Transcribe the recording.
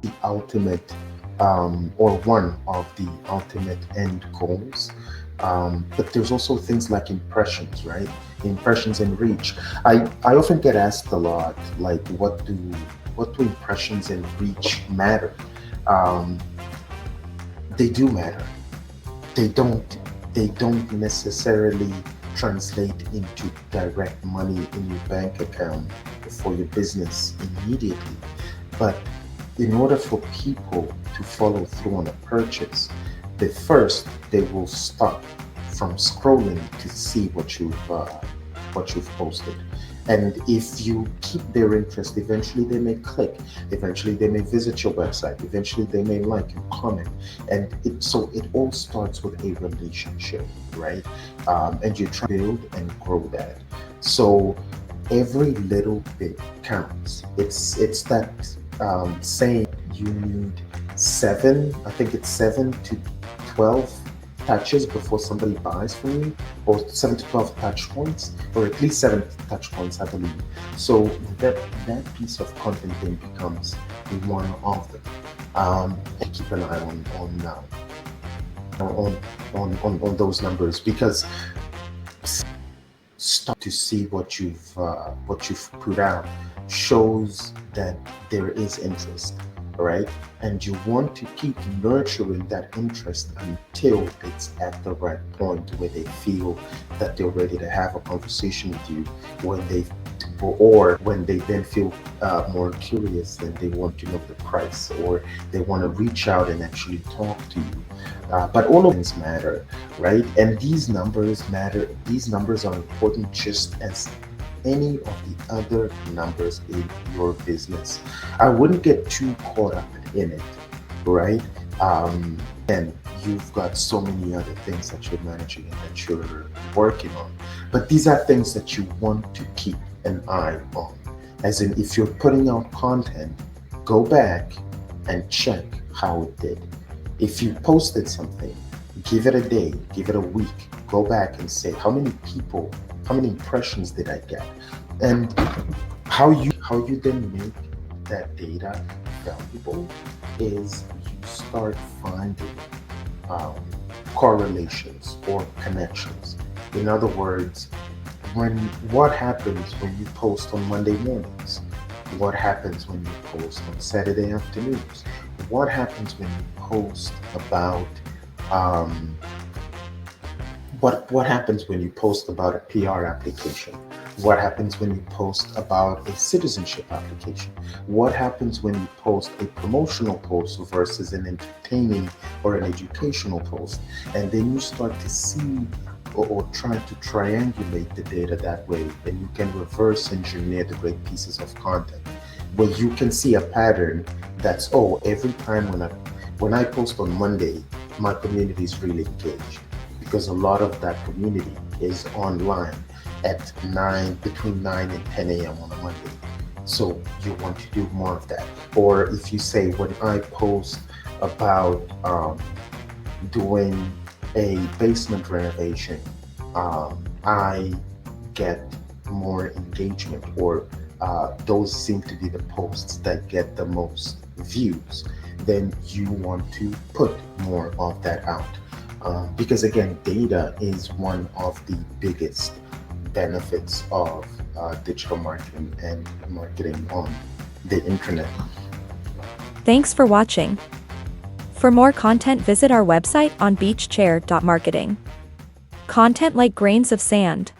the ultimate or one of the ultimate end goals. But there's also things like impressions, right? Impressions and reach. I often get asked a lot, like, what do impressions and reach matter? Um, they do matter. They don't they don't necessarily translate into direct money in your bank account for your business immediately. But in order for people to follow through on a purchase, they will stop from scrolling to see what you've posted. And if you keep their interest, eventually they may click. Eventually they may visit your website. Eventually they may like and comment. And it all starts with a relationship, right? And you try to build and grow that. So every little bit counts. It's that saying you need seven. I think it's 7 to 12 touches before somebody buys from you, or 7 to 12 touch points, or at least 7 touch points, I believe. So that that piece of content then becomes one of them. And keep an eye on those numbers, because start to see what you've put out shows that there is interest, right? And you want to keep nurturing that interest until it's at the right point where they feel that they're ready to have a conversation with you, when they or when they then feel more curious and they want to know the price, or they want to reach out and actually talk to you. But all of things matter, right? And these numbers matter. These numbers are important just as any of the other numbers in your business. I wouldn't get too caught up in it, right? And you've got so many other things that you're managing and that you're working on. But these are things that you want to keep an eye on. As in, if you're putting out content, go back and check how it did. If you posted something, give it a day, give it a week, go back and say, how many impressions did I get? And how you then make that data valuable is you start finding um, correlations or connections. In other words, when what happens when you post on Monday mornings? What happens when you post on Saturday afternoons? What happens when you post about um, what happens when you post about a PR application? What happens when you post about a citizenship application? What happens when you post a promotional post versus an entertaining or an educational post? And then you start to see or try to triangulate the data that way, and you can reverse engineer the great pieces of content where you can see a pattern that's, oh, every time when I post on Monday, my community is really engaged, because a lot of that community is online at 9 between 9 and 10 a.m. on a Monday. So you want to do more of that. Or if you say, when I post about doing a basement renovation, I get more engagement, or those seem to be the posts that get the most views, then you want to put more of that out. Because again, data is one of the biggest benefits of digital marketing and marketing on the internet. Thanks for watching. For more content, visit our website on beachchair.marketing. Content like grains of sand.